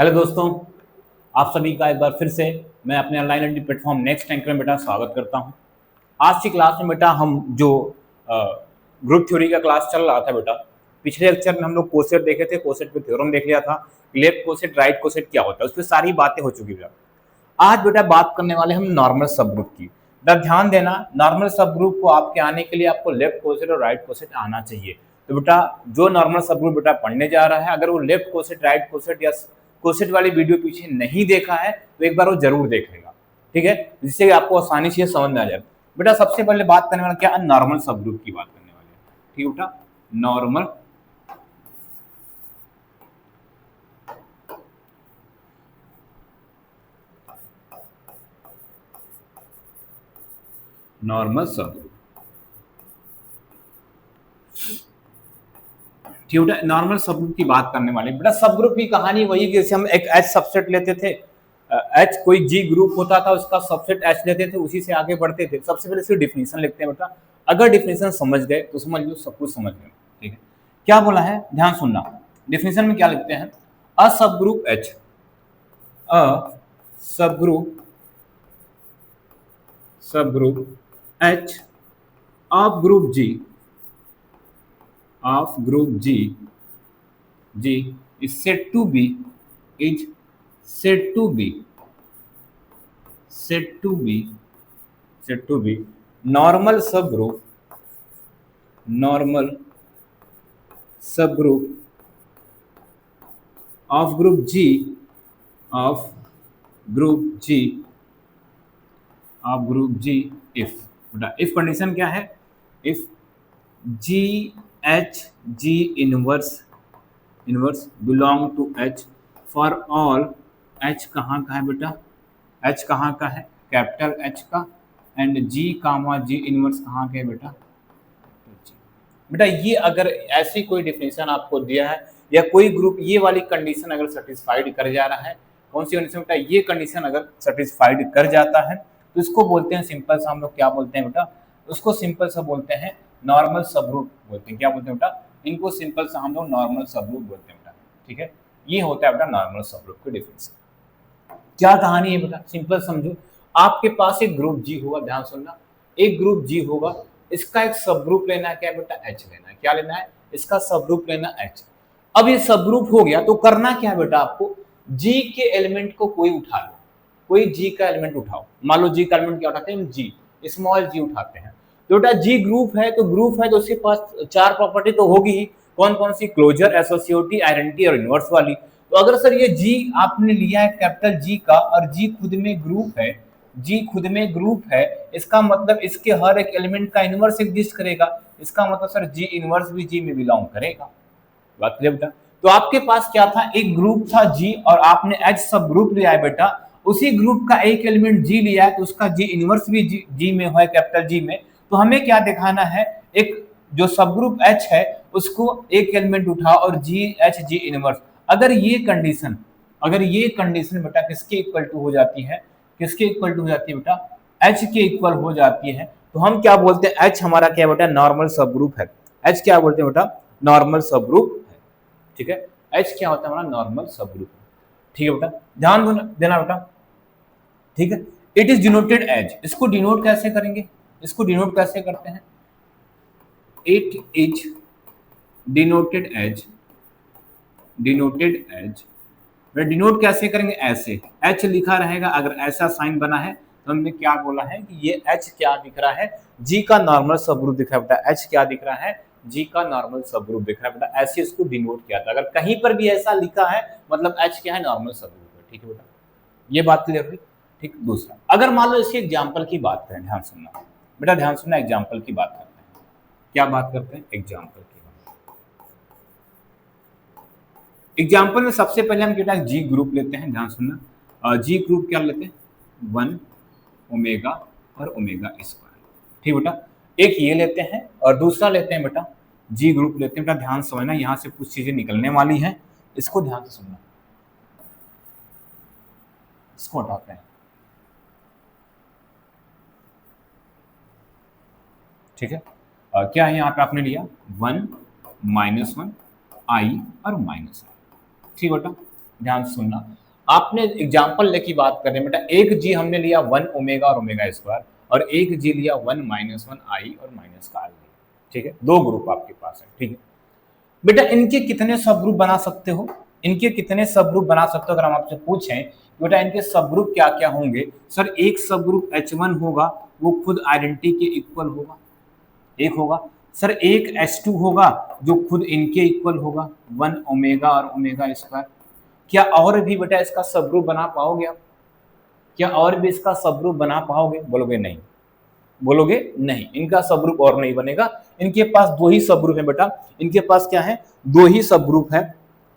Hello दोस्तों, आप सभी का एक बार फिर से मैं अपने online learning platform next anchor में बेटा स्वागत करता हूं। आज की क्लास में बेटा हम जो ग्रुप थ्योरी का क्लास चल रहा था बेटा, पिछले लेक्चर में हम लोग कोसेट देखे थे, कोसेट पे थ्योरम देख लिया था, लेफ्ट कोसेट राइट कोसेट क्या होता है उस पर सारी बातें हो चुकी बेटा। आज बेटा बात करने वाले हम नॉर्मल सब ग्रुप की। बेटा ध्यान देना, नॉर्मल सब ग्रुप को आपके आने के लिए आपको लेफ्ट कोसेट और राइट कोसेट आना चाहिए। तो बेटा जो नॉर्मल सब ग्रुप बेटा पढ़ने जा रहा है, अगर वो लेफ्ट कोसेट राइट कोसेट या कोसेट वाली वीडियो पीछे नहीं देखा है तो एक बार वो जरूर देख लेगा, ठीक है, जिससे आपको आसानी से समझ में आ जाए। बेटा सबसे पहले बात करने वाला क्या, नॉर्मल सब ग्रुप की बात करने वाले हैं, ठीक है बेटा। नॉर्मल नॉर्मल सब ग्रुप, ठीक है बेटा। नॉर्मल सब ग्रुप की बात करने वाले बेटा, सब ग्रुप की कहानी वही कि जैसे हम एक एच सबसेट लेते थे, एच कोई जी ग्रुप होता था, उसका सबसेट एच लेते थे, उसी से आगे बढ़ते थे। सबसे पहले इसकी डिफिनेशन लिखते हैं बेटा, अगर डिफिनेशन समझ गए तो समझ लो सब कुछ समझ गए, ठीक है। क्या बोला है, ध्यान सुनना, डिफिनेशन में क्या लिखते हैं, अ subgroup H, a subgroup H of group G, of group G, G is said to be, is said to be, said to be, said to be normal subgroup, normal subgroup of group G, of group G, of group G if, बेटा if condition क्या है, if G H G inverse belong to H for all, H कहाँ का है बेटा, H कहाँ का है, कैपिटल H का, and G comma G inverse कहाँ का है बेटा, बेटा ये अगर ऐसी कोई डिफिनेशन आपको दिया है या कोई ग्रुप ये वाली कंडीशन अगर सेटिस्फाइड कर जा रहा है, कौन सी कंडीशन बेटा, ये कंडीशन अगर सेटिस्फाइड कर जाता है तो इसको बोलते हैं सिंपल सा, हम लोग क्या बोलते हैं बेटा, उसको सिंपल सा बोलते हैं नॉर्मल सब ग्रुप बोलते हैं। क्या बोलते हैं बेटा, इनको सिंपल सा हम लोग नॉर्मल सब ग्रुप बोलते हैं बेटा, ठीक है। ये होता है बेटा नॉर्मल सब ग्रुप की डिफिनेशन। क्या कहानी है बेटा, सिंपल समझो, आपके पास एक ग्रुप जी होगा, ध्यान सुनना, एक ग्रुप जी होगा, इसका एक सब ग्रुप लेना है, क्या बेटा एच लेना है, क्या लेना है, इसका सब ग्रुप लेना एच। अब ये सब ग्रुप हो गया तो करना क्या है बेटा, आपको जी के एलिमेंट को कोई उठा लो, कोई जी का एलिमेंट उठाओ। मान लो जी का एलिमेंट क्या उठाते हैं, जी स्मॉल जी उठाते हैं। तो बेटा जी ग्रुप है तो उसके पास चार प्रॉपर्टी तो होगी ही, कौन कौन सी, क्लोजर, एसोसिएटिव, आइडेंटिटी और इनवर्स वाली। तो अगर सर ये जी आपने लिया है कैपिटल जी का और जी खुद में ग्रुप है, जी खुद में ग्रुप है, इसका मतलब इसके हर एक एलिमेंट का इनवर्स एग्जिस्ट करेगा, इसका मतलब सर जी इनवर्स भी जी में बिलोंग करेगा। बात क्लियर बेटा। तो आपके पास क्या था, एक ग्रुप था जी और आपने एच सब ग्रुप लिया है बेटा, उसी ग्रुप का एक एलिमेंट जी लिया है तो उसका जी इनवर्स भी जी में है, कैपिटल जी में। तो हमें क्या दिखाना है, एक जो सब ग्रुप एच है उसको एक एलिमेंट उठाओ और जी एच जी इनवर्स। अगर ये कंडीशन, अगर ये कंडीशन बेटा किसके इक्वल टू हो जाती है, किसके इक्वल टू हो जाती है बेटा, एच के इक्वल हो जाती है, तो हम क्या बोलते हैं, एच हमारा क्या बेटा, नॉर्मल सब ग्रुप है। एच क्या बोलते हैं बेटा, नॉर्मल सब ग्रुप है, ठीक है। एच क्या होता है हमारा, नॉर्मल सब ग्रुप, ठीक है बेटा, ध्यान देना बेटा, ठीक है। इट इज डिनोटेड एज, इसको डिनोट कैसे करेंगे, इसको डिनोट कैसे करते हैं, it is denoted as, denoted as, denote कैसे करेंगे, ऐसे एच लिखा रहेगा, अगर ऐसा साइन बना है तो हमने क्या बोला है कि ये एच क्या दिख रहा है, जी का नॉर्मल सब ग्रुप दिख रहा है बेटा, एच क्या दिख रहा है, जी का नॉर्मल सब ग्रुप दिख रहा है बेटा, ऐसे इसको डिनोट किया था। अगर कहीं पर भी ऐसा लिखा है मतलब एच क्या है, नॉर्मल सब ग्रुप है, ठीक है बेटा, ये बात क्लियर हुई, ठीक। दूसरा, अगर मान लो इसी एग्जाम्पल की बात करें, ध्यान सुनना बेटा, ध्यान सुनना, एग्जाम्पल की बात करते हैं, क्या बात करते हैं, एग्जाम्पल की बात। एग्जाम्पल में सबसे पहले हम क्या जी ग्रुप लेते हैं, ध्यान सुनना, जी ग्रुप क्या लेते हैं, 1 ओमेगा और ओमेगा स्क्वायर, ठीक बेटा। एक ये लेते हैं और दूसरा लेते हैं बेटा, जी ग्रुप लेते हैं बेटा, ध्यान समझना, यहां से कुछ चीजें निकलने वाली हैं, इसको ध्यान से सुनना, इसको हटाते हैं, ठीक है। क्या है यहाँ पे आपने लिया 1 -1 आई और माइनस आई, ठीक बेटा, ध्यान से सुनना, आपने एग्जाम्पल लेके बात कर रहे हैं बेटा, एक जी हमने लिया 1 ओमेगा और ओमेगा स्क्वायर, और एक जी लिया 1 माइनस 1 आई और माइनस का आई लिया, ठीक है, दो ग्रुप आपके पास है, ठीक है बेटा। इनके कितने सब ग्रुप बना सकते हो, इनके कितने सब ग्रुप बना सकते हो, अगर हम आपसे पूछें बेटा इनके सब ग्रुप क्या क्या होंगे, सर एक सब ग्रुप H1 होगा, वो खुद आइडेंटिटी के इक्वल होगा, एक होगा। सर एक H2 होगा जो खुद इनके इक्वल होगा, 1 ओमेगा और ओमेगा स्क्वायर। क्या और भी बेटा इसका सब ग्रुप बना पाओगे आप, क्या और भी इसका सब ग्रुप बना पाओगे, बोलोगे नहीं, बोलोगे नहीं, इनका सब ग्रुप और नहीं बनेगा। इनके पास दो ही सब ग्रुप है बेटा, इनके पास क्या है, दो ही सब ग्रुप है,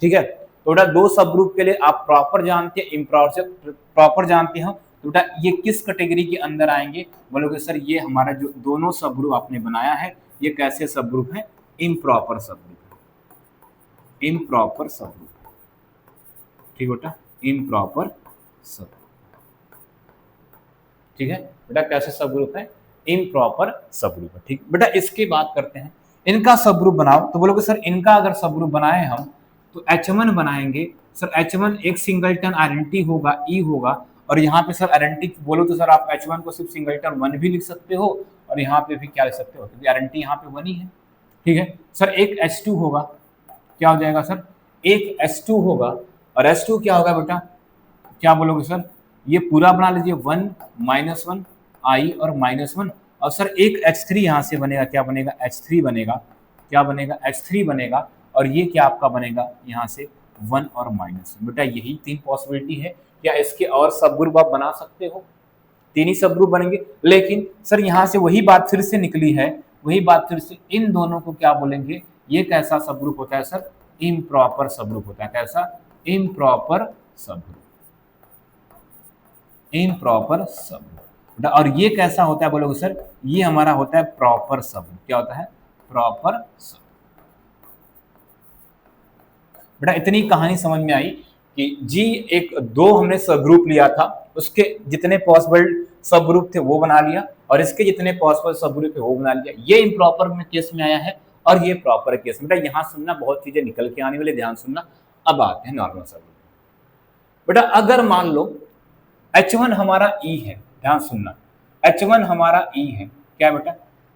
ठीक है। तो बेटा दो सब ग्रुप के लिए आप प्रॉपर जानते हैं, प्रॉपर जानते हो, तो बेटा ये किस कैटेगरी के अंदर आएंगे, बोलोगे सर ये हमारा जो दोनों सब ग्रुप आपने बनाया है ये कैसे सब ग्रुप है, इम्प्रॉपर सब ग्रुप, इम्प्रॉपर सब ग्रुप, ठीक बेटा, इम्प्रॉपर सब, ठीक है बेटा, कैसे सब ग्रुप है, इम्प्रॉपर सब ग्रुप है, ठीक बेटा। इसकी बात करते हैं, इनका सब ग्रुप बनाओ, तो बोलोगे सर इनका अगर सब ग्रुप बनाए हम तो H1 बनाएंगे, सर H1 एक सिंगलटन आइडेंटिटी होगा, ई होगा, और यहाँ पे सर आइडेंटिटी बोलो तो सर आप H1 को सिर्फ सिंगलटन 1 भी लिख सकते हो, और यहाँ पे भी क्या लिख सकते हो, क्योंकि आइडेंटिटी यहाँ पे 1 ही है, ठीक है। सर एक H2 होगा, क्या हो जाएगा सर, एक H2 होगा, और H2 क्या होगा बेटा, क्या बोलोगे सर, ये पूरा बना लीजिए 1 माइनस 1 आई और माइनस 1, और सर एक H3 यहाँ से बनेगा, क्या बनेगा, H3 बनेगा, क्या बनेगा, H3 बनेगा, और ये क्या आपका बनेगा यहाँ से 1 और माइनस। बेटा यही तीन पॉसिबिलिटी है, क्या इसके और सब ग्रुप आप बना सकते हो, तीन ही सब ग्रुप बनेंगे। लेकिन सर यहाँ से वही बात फिर से निकली है, वही बात फिर से, इन दोनों को क्या बोलेंगे, ये कैसा सब ग्रुप होता है सर, इम्प्रॉपर सब ग्रुप होता है, कैसा, इम्प्रॉपर सब ग्रुप, इम्प्रॉपर सब ग्रुप। और ये कैसा होता है बोलोगे सर, ये हमारा होता है प्रॉपर सब ग्रुप, क्या होता है, प्रॉपर सब। बेटा इतनी कहानी समझ में आई कि जी एक दो हमने सब ग्रुप लिया था, उसके जितने पॉसिबल सब ग्रुप थे वो बना लिया, और इसके जितने पॉसिबल सब ग्रुप थे वो बना लिया। ये इम्प्रॉपर में केस में आया है, और ये प्रॉपर केस में। बेटा यहाँ सुनना, बहुत चीजें निकल के आने वाले, ध्यान सुनना। अब आते हैं नॉर्मल सब ग्रुप। बेटा अगर मान लो H1 हमारा E है, ध्यान सुनना, H1 हमारा E है, क्या बेटा,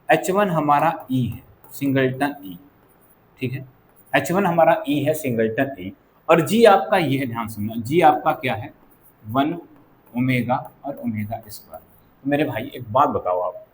H1 हमारा E है, सिंगलटन E, ठीक है, H1 हमारा E है, सिंगलटन E, और G आपका ये है, ध्यान सुनना, G आपका क्या है, 1 ओमेगा और ओमेगा स्क्वायर। तो मेरे भाई एक बात बताओ, आप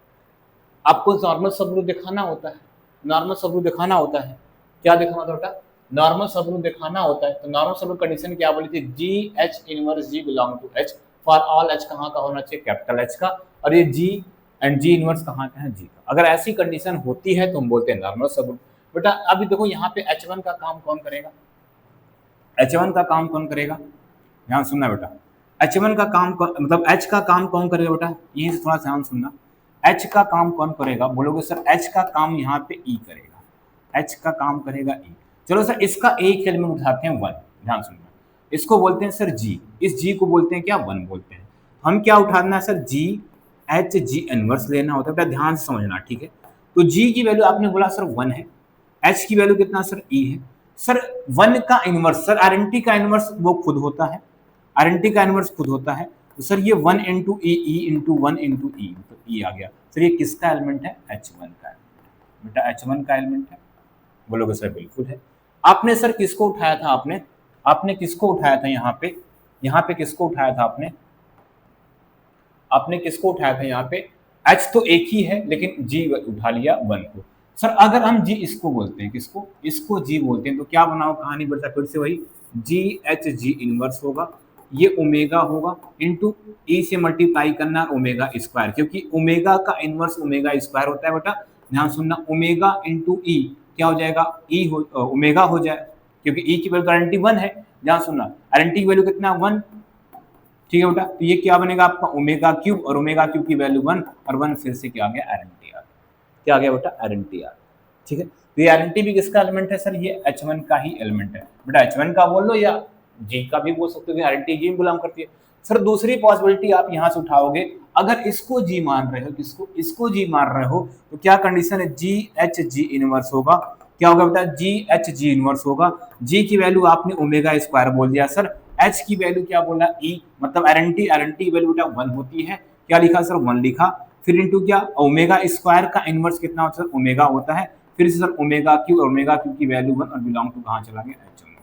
आपको नॉर्मल सब ग्रुप दिखाना होता है, नॉर्मल सब ग्रुप दिखाना होता है, क्या दिखाना होता है बेटा, नॉर्मल सब ग्रुप दिखाना होता है। तो नॉर्मल सब ग्रुप कंडीशन क्या बोली थी, G H inverse G belong to H, for all H कहाँ का होना चाहिए, कैपिटल एच का, और ये जी एंड जी इनवर्स कहाँ का है, जी का। अगर ऐसी कंडीशन होती है तो हम बोलते हैं नॉर्मल सब ग्रुप। बेटा अभी देखो यहाँ पे H1 का काम कौन करेगा, H1 का काम कौन करेगा, ध्यान सुनना बेटा, H1 का काम मतलब H का काम कौन करेगा बेटा, यहीं से थोड़ा ध्यान सुनना, H का काम कौन करेगा, बोलोगे सर H का काम यहाँ पे E करेगा, H का काम करेगा E। चलो सर इसका एक एलिमेंट उठाते हैं 1, ध्यान सुनना, इसको बोलते हैं सर G, इस G को बोलते हैं क्या, 1 बोलते हैं। हम क्या उठाना है sir, G H G inverse लेना होता है, ध्यान से समझना, ठीक है। तो G की वैल्यू आपने बोला सर 1 है, H की वैल्यू कितना सर, E है। सर 1 का इनवर्स, सर आइडेंटिटी का इनवर्स वो खुद होता है, आइडेंटिटी का इनवर्स खुद होता है, तो सर ये 1 इंटू ई, ई इंटू 1 इंटू ई, तो ई आ गया। सर ये किसका एलिमेंट है, H1 का एलिमेंट, बेटा H1 का एलिमेंट है, बोलोगे सर बिल्कुल है। आपने सर किसको उठाया था, आपने किसको उठाया था यहाँ पे किसको उठाया था आपने किसको उठाया था यहाँ पे, H तो एक ही है लेकिन G उठा लिया 1 को। सर अगर हम G इसको बोलते हैं, किसको, इसको G बोलते हैं, तो क्या बनाओ कहानी बढ़ता, फिर से वही G H G इनवर्स होगा, ये ओमेगा होगा, इंटू E से मल्टीप्लाई करना ओमेगा स्क्वायर, क्योंकि ओमेगा का इनवर्स ओमेगा स्क्वायर होता है बेटा, ध्यान सुनना, ओमेगा इंटू E क्या हो जाएगा, E हो ओमेगा हो जाए, क्योंकि E की वैल्यू आइडेंटिटी 1 है, ध्यान सुनना, आइडेंटिटी की वैल्यू कितना 1, ठीक है बेटा। तो ये क्या बनेगा आपका ओमेगा क्यूब, और ओमेगा क्यूब की वैल्यू 1, और 1 फिर से क्या आ गया, आइडेंटिटी आ गया, क्या आ गया बेटा, आइडेंटिटी आ गया, ठीक है। तो ये आइडेंटिटी भी किसका एलिमेंट है सर, ये H1 का ही एलिमेंट है बेटा, H1 का बोल लो या G का भी बोल सकते हो, आइडेंटिटी G में बिलोंग करती है। सर दूसरी पॉसिबिलिटी आप यहाँ से उठाओगे, अगर इसको G मान रहे हो, किसको, इसको G मान रहे हो, तो क्या कंडीशन है, G H G इनवर्स होगा, क्या होगा बेटा, G H G इनवर्स होगा। G की वैल्यू आपने ओमेगा स्क्वायर बोल दिया सर, एच की वैल्यू क्या बोला ई, मतलब आइडेंटिटी वैल्यू बेटा 1 होती है, क्या लिखा सर 1 लिखा, फिर इंटू क्या ओमेगा स्क्वायर का इनवर्स कितना होता है ओमेगा होता है, फिर से सर ओमेगा क्यू की वैल्यू 1 और बिलोंग टू कहां चला गया H1,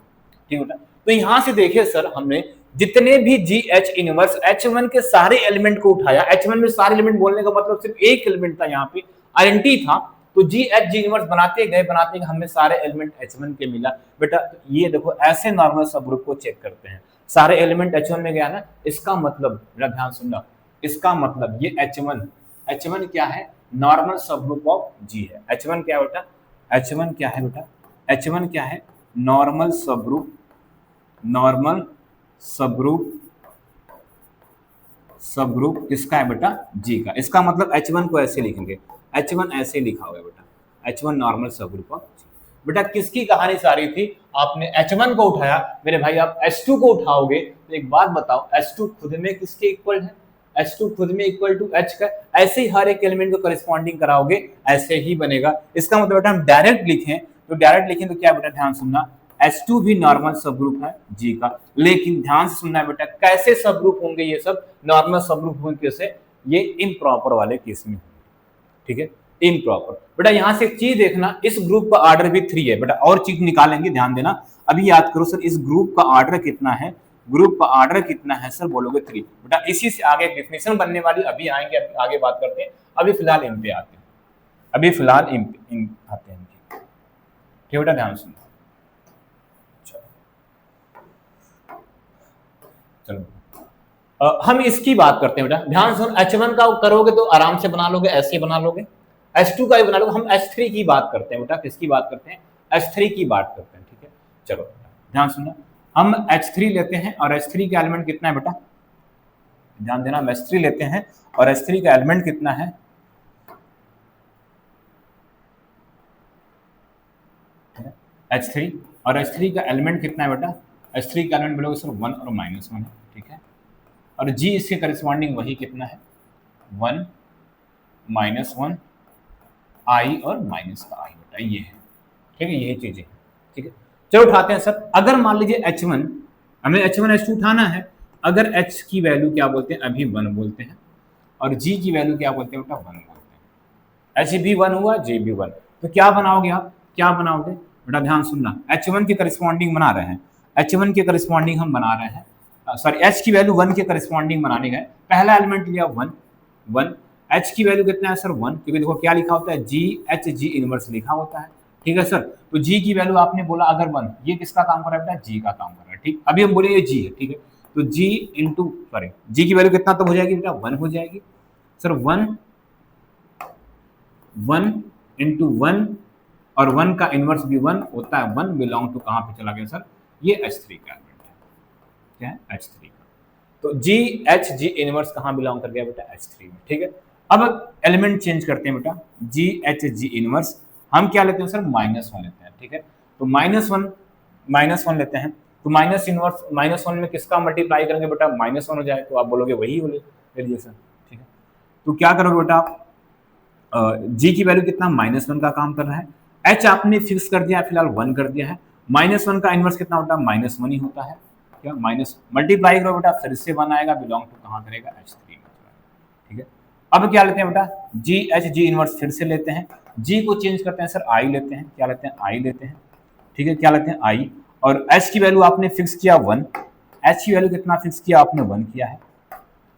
ठीक है। तो यहां से देखिए सर हमने जितने भी जी एच इनवर्स H1 के सारे एलिमेंट को उठाया, H1 में सारे एलिमेंट बोलने का मतलब सिर्फ एक एलिमेंट था यहाँ पे आइडेंटिटी था, तो जी एच जी इनवर्स बनाते गए हमें सारे एलिमेंट H1 के मिला बेटा। ये देखो ऐसे नॉर्मल सब ग्रुप को चेक करते हैं, सारे एलिमेंट H1 में गया ना, इसका मतलब मेरा ध्यान सुनना, इसका मतलब ये H1 क्या है नॉर्मल सब ग्रुप ऑफ जी है। H1 क्या है बेटा, H1 क्या है बेटा, H1 क्या है नॉर्मल सब ग्रुप किसका है बेटा जी का। इसका मतलब H1 को ऐसे लिखेंगे, H1 ऐसे लिखा हुआ है बेटा, H1 नॉर्मल सब ग्रुप ऑफ जी। बेटा किसकी कहानी सारी थी, आपने H1 को उठाया, मेरे भाई आप H2 को उठाओगे तो एक बात बताओ H2 खुद में किसके इक्वल है, H2 खुद में इक्वल टू H का, ऐसे ही हर एक एलिमेंट को कॉरेस्पॉन्डिंग कराओगे ऐसे ही बनेगा। इसका मतलब बेटा हम डायरेक्ट लिखें तो क्या बेटा ध्यान सुनना, H2 भी नॉर्मल सब ग्रुप है जी का, लेकिन ध्यान से सुनना बेटा कैसे सब ग्रुप होंगे, ये सब नॉर्मल सब ग्रुप होंगे कैसे, ये इम्प्रॉपर वाले केस में, ठीक है इम्प्रॉपर। बेटा यहां से एक चीज देखना, इस ग्रुप का ऑर्डर भी 3 है बेटा, और चीज निकालेंगे ध्यान देना, अभी याद करो सर इस ग्रुप का ऑर्डर कितना है, ग्रुप का ऑर्डर कितना है सर, बोलोगे 3 बेटा। इसी से आगे डेफिनेशन बनने वाली अभी आएंगे, आगे बात करते हैं, अभी फिलहाल इन पे आते हैं, आते हैं ठीक बेटा ध्यान सुनो। चलो हम इसकी बात करते हैं बेटा, ध्यान सुन, H1 का करोगे तो आराम से बना लोगे, ऐसे बना लोगे, H2 का भी बना लोगे, हम H3 की बात करते हैं बेटा, किसकी बात करते हैं H3 की बात करते हैं, ठीक है। चलो ध्यान सुनना, हम H3 लेते हैं और H3 का एलिमेंट कितना है बेटा, ध्यान देना, हम H3 लेते हैं और H3 का एलिमेंट कितना है, H3 और H3 का एलिमेंट कितना है बेटा, H3 का एलिमेंट बोलोगे सर 1 और -1 है, ठीक है। और G इसके करस्पॉन्डिंग वही कितना है 1 -1 I और माइनस का I बेटा, ये है, ठीक है, यही चीजें, ठीक है। चलो उठाते हैं सर, अगर मान लीजिए H1 हमें H1 H2 उठाना है, अगर H की वैल्यू क्या बोलते हैं अभी 1 बोलते हैं, और G की वैल्यू क्या बोलते हैं बेटा 1 बोलते हैं, H भी 1 हुआ J भी 1, तो क्या बनाओगे आप, क्या बनाओगे बेटा ध्यान सुनना, H1 के करस्पॉन्डिंग बना रहे हैं, H1 के करस्पॉन्डिंग हम बना रहे हैं, सॉरी H की वैल्यू 1 के करस्पॉन्डिंग बनाने गए, पहला एलिमेंट लिया 1, H की वैल्यू कितना है सर 1, क्योंकि देखो क्या लिखा होता है जी एच जी इनवर्स लिखा होता है, ठीक है सर। तो G की वैल्यू आपने बोला अगर 1, ये किसका काम कर रहा है बेटा G का काम कर रहा है, ठीक, अभी हम बोले ये G है, ठीक है, तो G इंटू सॉरी G की वैल्यू कितना तो हो जाएगी बेटा 1 हो जाएगी सर, 1 इंटू 1 और 1 का इनवर्स भी 1 होता है, 1 बिलोंग टू कहाँ पे चला गया सर, ये H3 का एलिमेंट है, क्या है H3 का, तो जी एच जी इनवर्स कहाँ बिलोंग कर गया बेटा H3 में, ठीक है। अब एलिमेंट चेंज करते हैं बेटा, जी एच जी इनवर्स हम क्या लेते हैं सर -1 लेते हैं, ठीक है, तो -1 लेते हैं, तो माइनस इनवर्स -1 में किसका मल्टीप्लाई करेंगे बेटा -1 हो जाए, तो आप बोलोगे वही ले लीजिए सर, ठीक है। तो क्या करोगे बेटा आप, जी की वैल्यू कितना -1 का काम कर रहा है, एच आपने फिक्स कर दिया है फिलहाल 1 कर दिया है, -1 का इनवर्स कितना होता है -1 ही होता है, क्या माइनस मल्टीप्लाई करो बेटा फिर से 1 आएगा, बिलोंग टू कहाँ करेगा H3 में, ठीक है। अब क्या लेते हैं बेटा जी एच जी इनवर्स फिर से लेते हैं, जी को चेंज करते हैं सर I लेते हैं, क्या लेते हैं I लेते हैं, ठीक है, क्या लेते हैं I, और H की वैल्यू आपने फिक्स किया 1, H की वैल्यू कितना फिक्स किया आपने 1 किया है,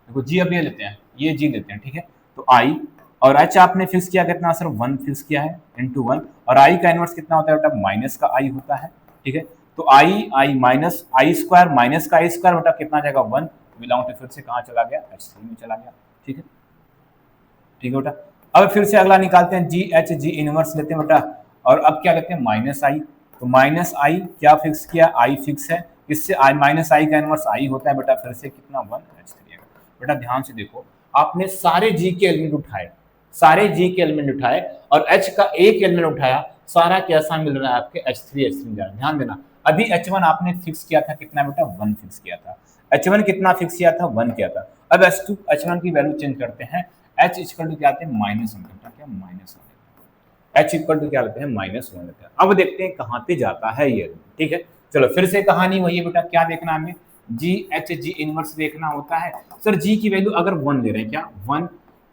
देखो जी अब ये लेते हैं, ये जी लेते हैं, ठीक है, तो I और H आपने फिक्स किया कितना सर 1 फिक्स किया है इंटू 1, और I का इनवर्स कितना होता है बेटा माइनस का I होता है, ठीक है, तो I minus I square minus का I स्क्वायर बेटा कितना जाएगा 1, बिलोंग टू फिर से कहाँ चला गया H3 में चला गया, ठीक है, ठीक है बेटा। अब फिर से अगला निकालते हैं जी एच जी इनवर्स लेते हैं बेटा, और अब क्या लेते हैं -I, तो -I क्या फिक्स किया I फिक्स है, इससे -I का इनवर्स I होता है बेटा, फिर से कितना 1 H3 बेटा। ध्यान से देखो आपने सारे जी के एलिमेंट उठाए, सारे जी के एलिमेंट उठाए और H का एक एलिमेंट उठाया, सारा कैसा मिल रहा है आपके H3 जा रहा है। ध्यान देना अभी H1 आपने फिक्स किया था कितना बेटा 1 फिक्स किया था, H1 कितना फिक्स किया था 1 किया था, अब H1 की वैल्यू चेंज करते हैं, H इक्वल टू क्या आते हैं -1 बेटा, क्या -1, H इक्वल टू क्या लेते हैं -1 लेते हैं। अब देखते हैं कहाँ पे जाता है ये, ठीक है। चलो फिर से कहानी वही है बेटा, क्या देखना हमें जी एच जी इनवर्स देखना होता है। सर जी की वैल्यू अगर 1 ले रहे हैं, क्या 1,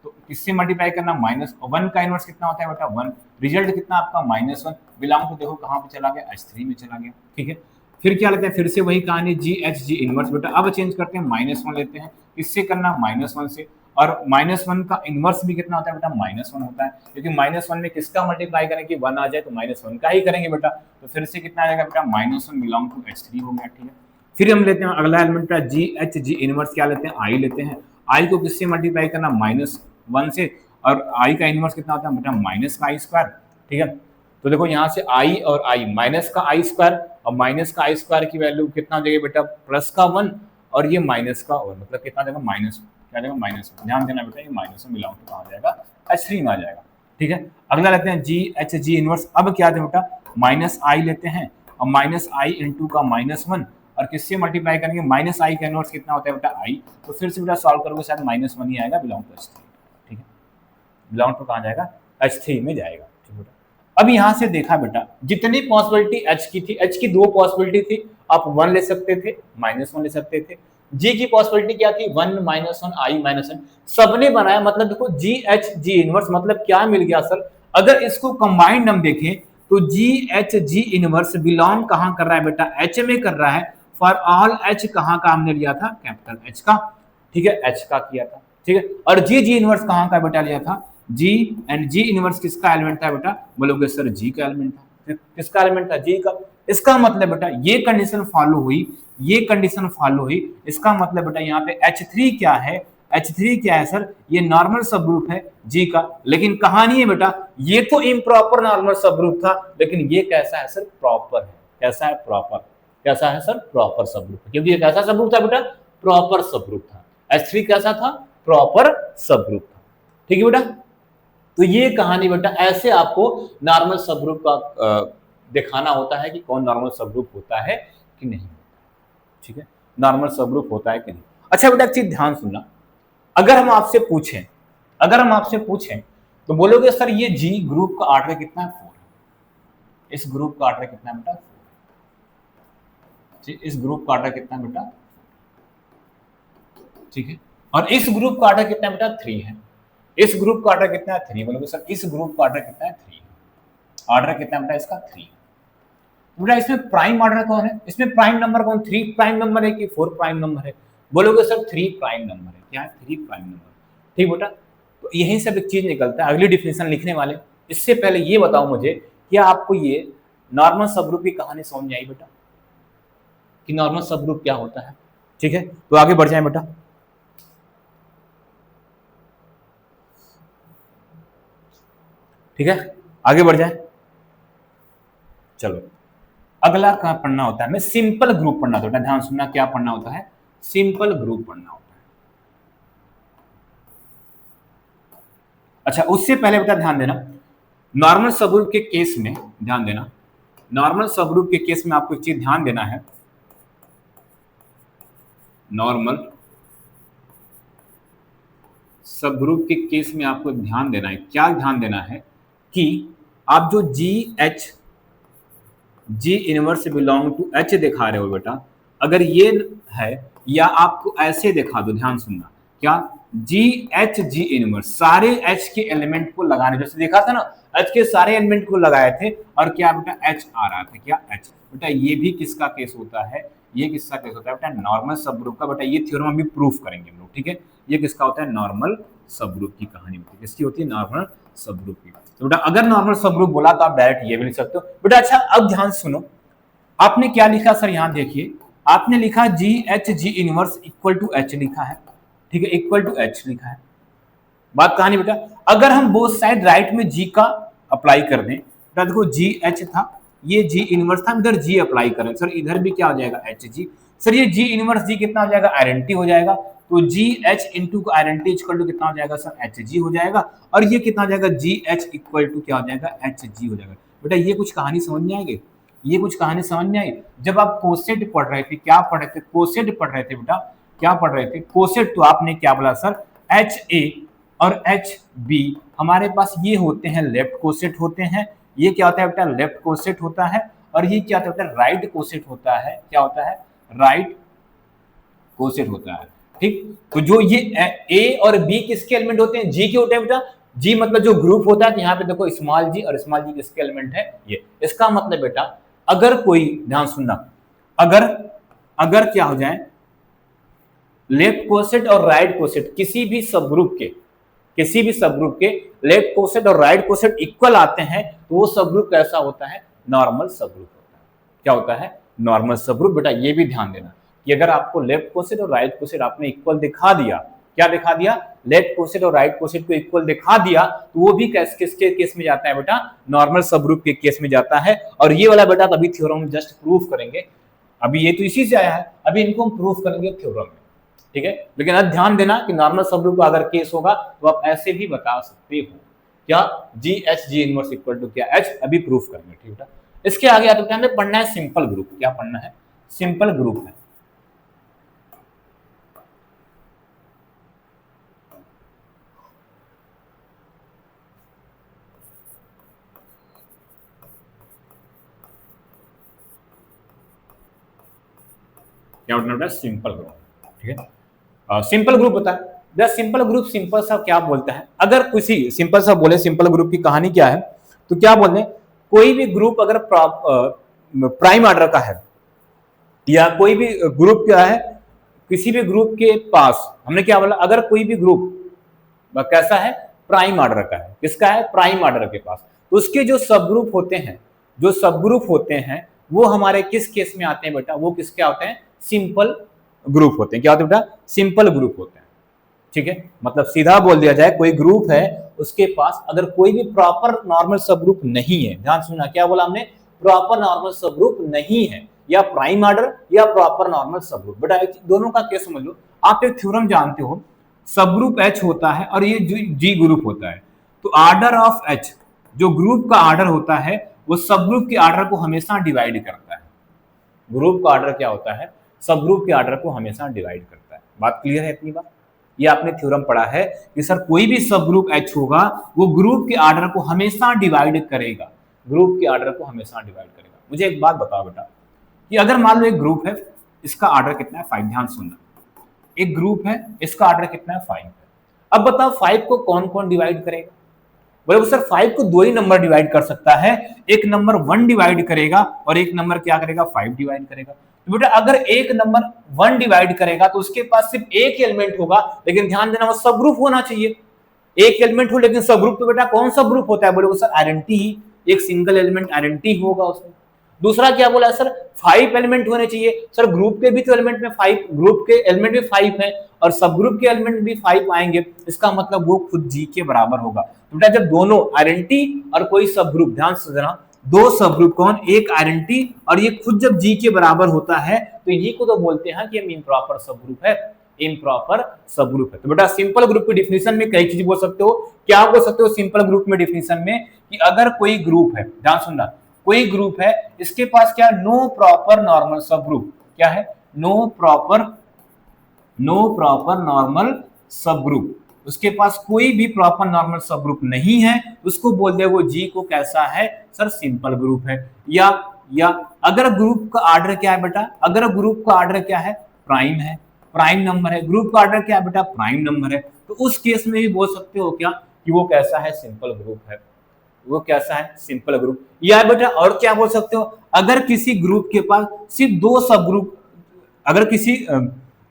तो किससे मल्टीप्लाई करना, -1 का इनवर्स कितना होता है बेटा 1, रिजल्ट कितना आपका -1, बिलोंग टू देखो कहाँ पे चला गया, H3 में चला गया। ठीक है, फिर क्या लेते हैं, फिर से वही कहानी जी एच जी इनवर्स बेटा, अब चेंज करते हैं -1 लेते हैं, किससे करना -1 से, और -1 का इनवर्स भी कितना होता है बेटा -1 होता है, क्योंकि -1 में किसका मल्टीप्लाई करें कि 1 आ जाए तो -1 का ही करेंगे बेटा, तो फिर से कितना आ जाएगा बेटा -1 बिलोंग टू H3 हो गया। ठीक है, फिर हम लेते हैं अगला एलिमेंट का जी एच जी इनवर्स, क्या लेते हैं आई लेते हैं, आई को किससे मल्टीप्लाई करना -1 से, और आई का इनवर्स कितना होता है बेटा माइनस का आई स्क्वायर। ठीक है, तो देखो यहाँ से आई और आई, माइनस का आई स्क्वायर और माइनस का आई स्क्वायर की वैल्यू कितना देगा बेटा +1, और ये माइनस का, और मतलब कितना देगा माइनस, क्या देगा -1। ध्यान देना बेटा, ये -1 बिलोंग टू कहाँ जाएगा, H3 में आ जाएगा। ठीक है, अगला लेते हैं जी एच जी इनवर्स, अब क्या दें बेटा -i लेते हैं, और -i इंटू का -1, और किससे मल्टीप्लाई करेंगे, -i का इनवर्स कितना होता है बेटा i, तो फिर से बेटा सॉल्व करोगे शायद -1 ही आएगा, बिलोंग टू H3। ठीक है, बिलोंग टू कहाँ जाएगा, H3 में जाएगा। ठीक है, अब यहाँ से देखा बेटा जितनी पॉसिबिलिटी H की थी, H की 2 पॉसिबिलिटी थी, आप 1 ले सकते थे, -1 ले सकते थे। G की पॉसिबिलिटी क्या थी, 1 -1 i -1, सबने बनाया, मतलब देखो जी एच जी इनवर्स मतलब क्या मिल गया सर, अगर इसको कंबाइंड हम देखें तो G H G inverse belong कहाँ कर रहा है बेटा, H में कर रहा है, फॉर ऑल H कहाँ का हमने लिया था, कैपिटल H का। ठीक है, H का किया था। ठीक है, और जी जी इनवर्स कहाँ का बेटा लिया था, जी एंड जी इनवर्स किसका एलिमेंट था बेटा, बोलोगे सर जी का एलिमेंट था, किसका एलिमेंट था, जी का। इसका मतलब बेटा ये कंडीशन फॉलो हुई, ये कंडीशन फॉलो हुई, इसका मतलब बेटा यहाँ पे H3 क्या है, H3 क्या है सर, ये नॉर्मल सब ग्रुप है जी का। लेकिन कहानी है बेटा, ये तो इम्प्रॉपर नॉर्मल सब ग्रुप था, लेकिन ये कैसा है सर, प्रॉपर है। कैसा है, प्रॉपर। कैसा है सर, प्रॉपर सब ग्रुप, क्योंकि ये कैसा सब ग्रुप था बेटा, प्रॉपर सब ग्रुप था। H3 कैसा था, प्रॉपर सब ग्रुप था। ठीक है बेटा, तो ये कहानी बेटा, ऐसे आपको नॉर्मल सब ग्रुप का दिखाना होता है कि कौन नॉर्मल सब ग्रुप होता है कि नहीं। ठीक है, नॉर्मल सब ग्रुप होता है कि नहीं। अच्छा बेटा एक चीज ध्यान सुनना, अगर हम आपसे पूछें, तो बोलोगे सर ये जी ग्रुप का आर्डर कितना है, 4 है। इस ग्रुप का आर्डर कितना है बेटा, 4। इस ग्रुप का आर्डर कितना है बेटा, ठीक है, और इस ग्रुप का आर्डर कितना है बेटा, 3 है। इस ग्रुप का आर्डर कितना है, 3। बोलोगे सर इस ग्रुप का आर्डर कितना है, 3। आर्डर कितना है बेटा इसका, 3। बेटा इसमें प्राइम ऑर्डर कौन है, इसमें प्राइम नंबर कौन, 3 प्राइम नंबर है कि 4 प्राइम नंबर है, बोलोगे सर 3 प्राइम नंबर है। क्या है, 3 प्राइम नंबर। ठीक बेटा, तो यही सब एक चीज निकलता है। अगली डिफिनेशन लिखने वाले, इससे पहले ये बताओ मुझे, क्या आपको ये नॉर्मल सबग्रुप की कहानी समझ में आई बेटा, कि नॉर्मल सबग्रुप क्या होता है। ठीक है, तो आगे बढ़ जाए बेटा। ठीक है, आगे बढ़ जाए, चलो अगला क्या पढ़ना होता है, हमें सिंपल ग्रुप पढ़ना होता है। ध्यान सुनना, क्या पढ़ना होता है, सिंपल ग्रुप पढ़ना होता है। अच्छा उससे पहले बेटा ध्यान देना, नॉर्मल सबग्रुप के केस में ध्यान देना, नॉर्मल सबग्रुप के केस में आपको एक चीज ध्यान देना है, नॉर्मल सबग्रुप के केस में आपको ध्यान देना है। क्या ध्यान देना है कि आप जो G H G inverse belong to H दिखा रहे हो बेटा, अगर ये है या आपको ऐसे दिखा दो, ध्यान सुनना, क्या जी एच जी इनवर्स सारे एच के एलिमेंट को लगाने, जैसे देखा था ना एच के सारे एलिमेंट को लगाए थे और क्या बेटा एच आ रहा था, क्या एच। बेटा ये भी किसका केस होता है, ये किसका केस होता है बेटा, नॉर्मल सब ग्रुप का। बेटा ये थ्योरम अभी प्रूफ करेंगे हम लोग। ठीक है, ये किसका होता है, नॉर्मल सब ग्रुप की कहानी होती है। किसकी होती है, नॉर्मल सब ग्रुप की। तो बेटा अगर नॉर्मल सब ग्रुप बोला तो आप डायरेक्ट ये भी लिख सकते हो बेटा। अच्छा अब ध्यान सुनो, आपने क्या लिखा सर, यहां देखिए आपने लिखा G H G inverse equal to H लिखा है। ठीक है, इक्वल टू एच लिखा है। बात कहानी बेटा, अगर हम बोथ साइड राइट में जी का अप्लाई कर दें, बेटा देखो जी एच था, ये जी इनवर्स था, इधर जी अप्लाई करें सर, इधर भी क्या हो जाएगा एच जी। सर ये जी इनवर्स जी कितना हो जाएगा, आइडेंटिटी हो जाएगा, तो G H into identity equal to कितना हो जाएगा सर, एच जी हो जाएगा। और ये कितना हो जाएगा, जी एच इक्वल टू क्या हो जाएगा, एच जी हो जाएगा। बेटा ये कुछ कहानी समझ में आएगी, ये कुछ कहानी समझ में आई। जब आप कोसेट पढ़ रहे थे, क्या पढ़ रहे थे, कोसेट पढ़ रहे थे बेटा, क्या पढ़ रहे थे, कोसेट, तो आपने क्या बोला सर, एच ए और एच बी हमारे पास ये होते हैं लेफ्ट कोसेट होते हैं, ये क्या होता है बेटा, लेफ्ट कोसेट होता है, और ये क्या होता है बेटा, राइट कोसेट होता है। क्या होता है, राइट कोसेट होता है। ठीक, तो जो ये ए और बी किसके एलिमेंट होते हैं, जी के होते हैं बेटा। जी मतलब जो ग्रुप होता है, तो यहाँ पे देखो स्मॉल जी, और स्मॉल जी किसके एलिमेंट है, ये। इसका मतलब बेटा अगर कोई, ध्यान सुनना, अगर अगर क्या हो जाए, लेफ्ट कोसेट और राइट कोसेट किसी भी सब ग्रुप के लेफ्ट कोसेट और राइट कोसेट इक्वल आते हैं, तो वो सब ग्रुप कैसा होता है, नॉर्मल सब ग्रुप होता है। क्या होता है, नॉर्मल सब ग्रुप। बेटा ये भी ध्यान देना कि अगर आपको लेफ्ट कोसेट और राइट कोसेट आपने इक्वल दिखा दिया, क्या दिखा दिया, लेफ्ट कोसेट और राइट कोसेट को इक्वल दिखा दिया, तो वो भी किसके केस में जाता है बेटा, नॉर्मल सब ग्रुप के केस में जाता है। और ये वाला बेटा अभी थ्योरम जस्ट प्रूफ करेंगे, अभी ये तो इसी से आया है, अभी इनको हम प्रूफ करेंगे थ्योरम में। ठीक है, लेकिन अब ध्यान देना कि नॉर्मल सब ग्रुप का अगर केस होगा तो आप ऐसे भी बता सकते हो, क्या, G H G inverse equal to क्या, एच, अभी प्रूफ करेंगे। ठीक है, इसके आगे आते हैं, हमें पढ़ना है सिंपल ग्रुप। क्या पढ़ना है, सिंपल ग्रुप है। क्या होता है, सिंपल ग्रुप। ठीक है, सिंपल ग्रुप होता है। सिंपल ग्रुप सिंपल सा क्या बोलता है, अगर किसी सिंपल सा बोले, सिंपल ग्रुप की कहानी क्या है, तो क्या बोलते हैं, कोई भी ग्रुप अगर प्राइम ऑर्डर का है, या कोई भी ग्रुप क्या है, किसी भी ग्रुप के पास, हमने क्या बोला, अगर कोई भी ग्रुप कैसा है, प्राइम ऑर्डर का है, किसका है, प्राइम ऑर्डर के पास, तो उसके जो सब ग्रुप होते हैं, जो सब ग्रुप होते हैं, वो हमारे किस केस में आते हैं बेटा, वो किसके होते हैं, सिंपल ग्रुप होते हैं। क्या होते हैं बेटा, सिंपल ग्रुप होते हैं। ठीक है, मतलब सीधा बोल दिया जाए, कोई ग्रुप है, उसके पास अगर कोई भी प्रॉपर नॉर्मल सब ग्रुप नहीं है, ध्यान सुनना, क्या बोला हमने, प्रॉपर नॉर्मल सब ग्रुप नहीं है, या प्राइम ऑर्डर या प्रॉपर नॉर्मल सब ग्रुप। बेटा दोनों का केस समझ लो, आप एक थ्योरम जानते हो, सब ग्रुप एच होता है और ये जी ग्रुप होता है, तो ऑर्डर ऑफ एच, जो ग्रुप का ऑर्डर होता है, वो सब ग्रुप के ऑर्डर को हमेशा डिवाइड करता है। ग्रुप का ऑर्डर क्या होता है, सब ग्रुप के ऑर्डर को हमेशा डिवाइड करता है। बात क्लियर है इतनी बात, ये आपने थ्योरम पढ़ा है कि सर कोई भी सब ग्रुप एच होगा, वो ग्रुप के ऑर्डर को हमेशा डिवाइड करेगा, ग्रुप के ऑर्डर को हमेशा डिवाइड करेगा। मुझे एक बात बताओ बेटा, कि अगर मान लो एक ग्रुप है, इसका ऑर्डर कितना है, 5, ध्यान सुनना, एक ग्रुप है, इसका ऑर्डर कितना है, 5 है। अब बताओ 5 को कौन कौन डिवाइड करेगा, बोले सर 5 को दो ही नंबर डिवाइड कर सकता है, एक नंबर 1 डिवाइड करेगा और एक नंबर क्या करेगा, 5 डिवाइड करेगा। तो बेटा अगर एक नंबर 1 डिवाइड करेगा तो उसके पास सिर्फ एक एलिमेंट होगा, लेकिन ध्यान देना वो सब ग्रुप होना चाहिए, एक एलिमेंट हो लेकिन सब ग्रुप। तो बेटा कौन सा ग्रुप होता है, बोले सर आइडेंटिटी ही, एक सिंगल एलिमेंट आइडेंटिटी होगा उसमें। दूसरा क्या बोला सर, 5 एलिमेंट होने चाहिए, सर ग्रुप के भी तो एलिमेंट में 5, ग्रुप के एलिमेंट भी 5 है और सब ग्रुप के एलिमेंट भी 5 आएंगे, इसका मतलब वो खुद जी के बराबर होगा। तो बेटा जब दोनों आइडेंटिटी और कोई सब ग्रुप, ध्यान से देना, दो सब ग्रुप कौन, एक आइडेंटिटी और ये खुद जब जी के बराबर होता है, तो इन्हीं को तो बोलते हैं कि हम इम्प्रॉपर सब ग्रुप है, इम्प्रॉपर सब ग्रुप है। तो बेटा सिंपल ग्रुप की डिफिनेशन में कई चीज बोल सकते हो, क्या बोल सकते हो सिंपल ग्रुप में डिफिनेशन में, कि अगर कोई ग्रुप है, ध्यान सुनना, कोई ग्रुप है, इसके पास क्या, नो प्रॉपर नॉर्मल सब ग्रुप, क्या है, नो प्रॉपर नॉर्मल सब ग्रुप, उसके पास कोई भी प्रॉपर नॉर्मल सब ग्रुप नहीं है, उसको बोल दे वो जी को कैसा है, सर सिंपल ग्रुप है। या अगर ग्रुप का ऑर्डर क्या है बेटा, अगर ग्रुप का ऑर्डर क्या है, प्राइम है, प्राइम नंबर है, ग्रुप का ऑर्डर क्या है बेटा, प्राइम नंबर है, तो उस केस में भी बोल सकते हो क्या, कि वो कैसा है, सिंपल ग्रुप है, वो कैसा है, सिंपल ग्रुप। या बेटा और क्या बोल सकते हो, अगर किसी ग्रुप के पास सिर्फ दो सब ग्रुप, अगर किसी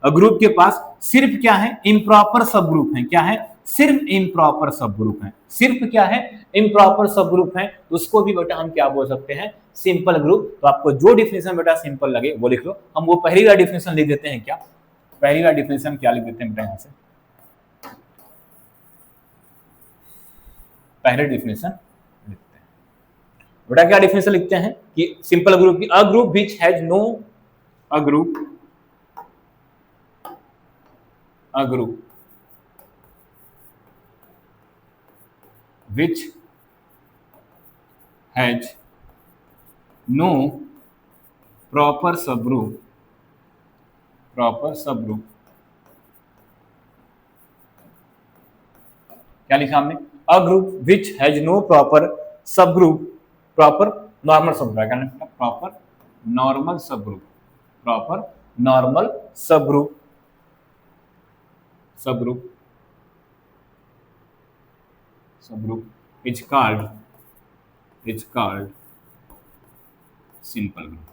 ग्रुप के पास सिर्फ क्या है, इम्प्रॉपर सब ग्रुप है, क्या है, सिर्फ इम्प्रॉपर सब ग्रुप है, सिर्फ क्या है, इम्प्रॉपर सब ग्रुप है, उसको भी बेटा हम क्या बोल सकते हैं, सिंपल ग्रुप। तो आपको जो डिफिनेशन बेटा सिंपल लगे वो लिख लो, हम वो पहली वाला डिफिनेशन लिख देते हैं, क्या पहली वाला डिफिनेशन क्या लिख देते हैं बेटा, यहां से पहले डिफिनेशन लिखते हैं बेटा, क्या डिफिनेशन लिखते हैं कि सिंपल ग्रुप की, a group which has no, a group which has no proper subgroup क्या लिखा हमने, a group which has no proper subgroup, proper normal subgroup, proper normal subgroup subgroup is called simple group.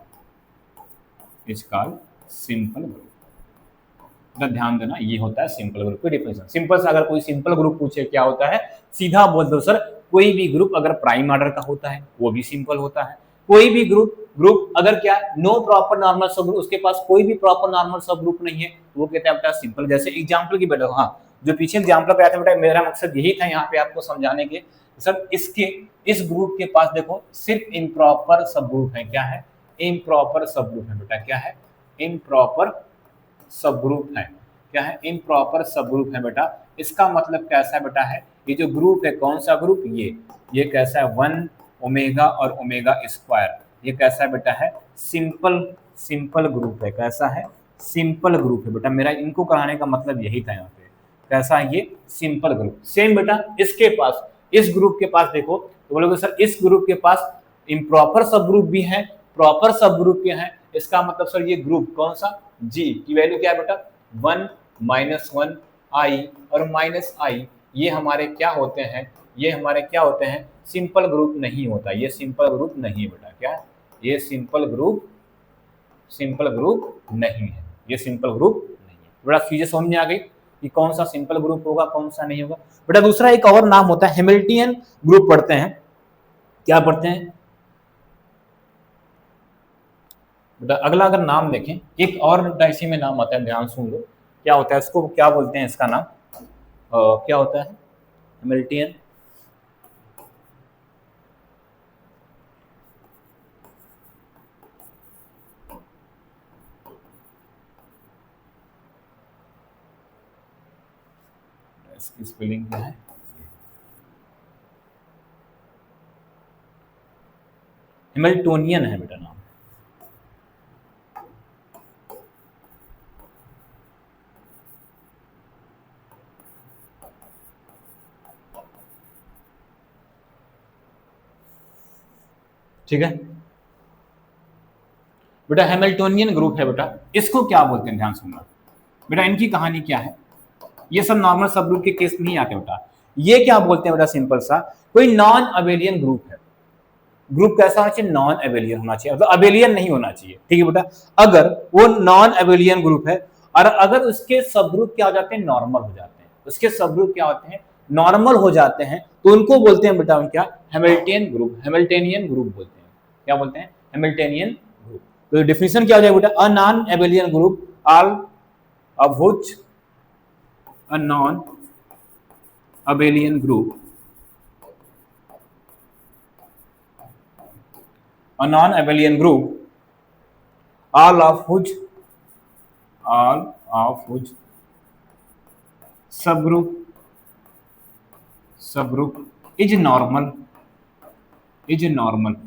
तो ध्यान देना, ये होता है simple group की डिफिनेशन। सिंपल से अगर कोई सिंपल ग्रुप पूछे क्या होता है, सीधा बोल दो सर, कोई भी ग्रुप अगर प्राइम ऑर्डर का होता है वो भी सिंपल होता है। कोई भी ग्रुप अगर क्या नो प्रॉपर नॉर्मल सब ग्रुप, उसके पास कोई भी प्रॉपर नॉर्मल सब ग्रुप नहीं है, वो कहते हैं बेटा सिंपल। जैसे एग्जांपल की बेटा, हाँ जो पीछे एग्जांपल कराया था बेटा, मेरा मकसद यही था यहाँ पे आपको समझाने के, सर इस ग्रुप के पास देखो सिर्फ इम्प्रॉपर सब ग्रुप है। क्या है? इम्प्रॉपर सब ग्रुप है बेटा। क्या है? इम्प्रॉपर सब ग्रुप है। क्या है? इम्प्रॉपर सब ग्रुप है बेटा। इसका मतलब कैसा बेटा है, ये जो ग्रुप है, कौन सा ग्रुप, ये कैसा है, 1 ओमेगा और ओमेगा स्क्वायर, ये कैसा है बेटा है, सिंपल ग्रुप है। कैसा है? सिंपल ग्रुप है बेटा। मेरा इनको कराने का मतलब यही था यहाँ पे। कैसा है? ये सिंपल ग्रुप। सेम बेटा इसके पास, इस ग्रुप के पास देखो तो बोलोगे सर इस ग्रुप के पास इम्प्रॉपर सब ग्रुप भी है, प्रॉपर सब ग्रुप के हैं। इसका मतलब सर ये ग्रुप कौन सा, जी की वैल्यू क्या है बेटा, 1 -1 i और माइनस आई, ये हमारे क्या होते हैं, ये हमारे क्या होते हैं, सिंपल ग्रुप नहीं होता। ये सिंपल ग्रुप नहीं है बेटा। क्या? ये सिंपल ग्रुप नहीं है। ये सिंपल ग्रुप नहीं है। बड़ा चीजें समझ में आ गई कि कौन सा सिंपल ग्रुप होगा, कौन सा नहीं होगा। बेटा दूसरा एक और नाम होता है हैमिल्टनियन ग्रुप पढ़ते हैं। क्या पढ़ते हैं बेटा? अगला अगर नाम देखें, एक और बेटा इसी में नाम आता है, ध्यान सुन लो। क्या होता है इसको, क्या बोलते हैं इसका नाम, क्या होता है, हैमिल्टनियन इसकी स्पेलिंग क्या है, हैमिल्टोनियन है बेटा नाम। ठीक है बेटा, हैमिल्टोनियन ग्रुप है बेटा। इसको क्या बोलते हैं, ध्यान सुनना बेटा। इनकी कहानी क्या है, ये सब नॉर्मल सब ग्रुप के केस में ही आते हैं बेटा। ये क्या बोलते हैं बेटा, सिंपल सा, कोई नॉन अबेलियन ग्रुप है। ग्रुप कैसा होना चाहिए, नॉन अबेलियन होना चाहिए, मतलब अबेलियन नहीं होना चाहिए। ठीक है बेटा, अगर वो नॉन अबेलियन ग्रुप है और अगर उसके सब ग्रुप क्या हो जाते हैं, नॉर्मल हो जाते हैं, उसके सब ग्रुप क्या होते हैं, नॉर्मल हो जाते हैं, तो उनको बोलते हैं बेटा क्या, हैमिल्टनियन ग्रुप, हैमिल्टेनियन ग्रुप बोलते हैं। क्या बोलते हैं, हैमिल्टेनियन ग्रुप। तो डेफिनेशन क्या हो जाएगा बेटा, a non abelian group all of which a non-abelian group, all of which subgroup is normal,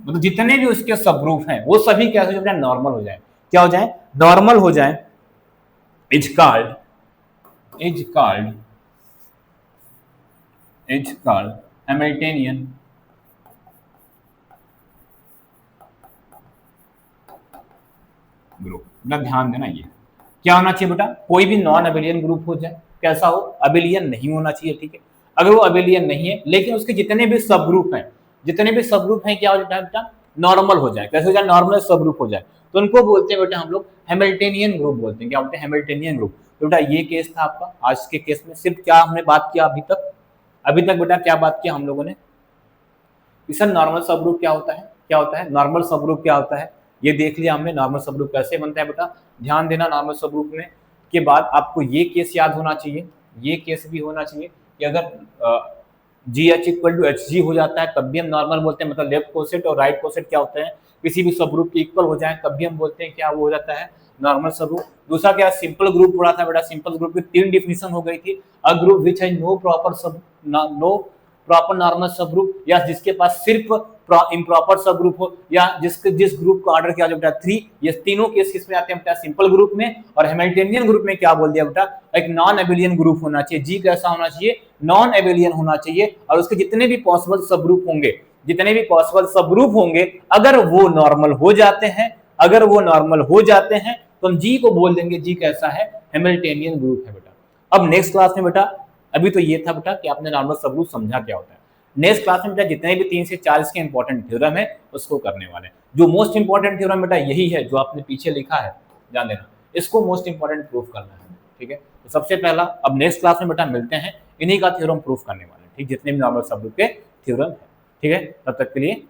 मतलब जितने भी उसके सबग्रुप हैं वो सभी कैसे हो जाए, नॉर्मल हो जाए। क्या हो जाए, नॉर्मल हो जाए। is called Hamiltonian group. ध्यान देना, ये क्या होना चाहिए बेटा, कोई भी नॉन अबेलियन ग्रुप हो जाए, कैसा हो, अबेलियन नहीं होना चाहिए। ठीक है, अगर वो अबेलियन नहीं है लेकिन उसके जितने भी सब ग्रुप हैं, क्या हो जाता है बेटा, नॉर्मल हो जाए। कैसे हो जाए, नॉर्मल सब ग्रुप हो जाए, तो उनको बोलते हैं बेटा हम लोग हैमिल्टनियन ग्रुप बोलते हैं। क्या बोलते हैं, हैमिल्टनियन ग्रुप। तो बेटा ये केस था आपका। आज के केस में सिर्फ क्या हमने बात किया अभी तक बेटा, क्या बात किया हम लोगों ने, सर नॉर्मल सब ग्रुप क्या होता है, नॉर्मल सब ग्रुप क्या होता है, ये देख लिया हमने। नॉर्मल सब ग्रुप कैसे बनता है बेटा, ध्यान देना। नॉर्मल सब ग्रुप में के बाद आपको ये केस याद होना चाहिए, ये केस भी होना चाहिए कि अगर GH = HG हो जाता है तब भी हम नॉर्मल बोलते हैं, मतलब लेफ्ट कोसेट और राइट कोसेट क्या होते हैं, किसी भी सब ग्रुप के इक्वल हो जाए तब भी हम बोलते हैं क्या, वो हो जाता है नॉर्मल सब ग्रुप। दूसरा क्या, सिंपल ग्रुप पढ़ा था बेटा। सिंपल ग्रुप की 3 डिफिनेशन हो गई थी, a group which has no proper normal subgroup, या जिसके पास सिर्फ इम्प्रॉपर सब ग्रुप हो, या जिस ग्रुप को ऑर्डर किया जाए बेटा 3। ये तीनों केस किसमें आते हैं बेटा, सिंपल ग्रुप में। और हैमिल्टनियन ग्रुप में क्या बोल दिया बेटा, एक नॉन एबेलियन ग्रुप होना चाहिए। जी कैसा होना चाहिए, नॉन एबेलियन होना चाहिए, और उसके जितने भी पॉसिबल सब ग्रुप होंगे, अगर वो नॉर्मल हो जाते हैं, तो हम जी को बोल देंगे, जी कैसा है, हैमिल्टनियन ग्रुप है बेटा। अब नेक्स्ट क्लास में बेटा, अभी तो ये था बेटा कि आपने नॉर्मल सब रूल समझा क्या होता है। नेक्स्ट क्लास में बेटा जितने भी 3 से 4 इसके इंपॉर्टेंट थ्योरम है उसको करने वाले हैं। जो मोस्ट इंपॉर्टेंट थ्योरम बेटा यही है जो आपने पीछे लिखा है, ध्यान देना, इसको मोस्ट इंपॉर्टेंट प्रूफ करना है, ठीक है। तो सबसे पहला अब नेक्स्ट क्लास में बेटा मिलते हैं, इन्हीं का थ्योरम प्रूफ करने वाले हैं, ठीक, जितने भी नॉर्मल सब रूल के थ्योरम है, ठीक है। तब तक के लिए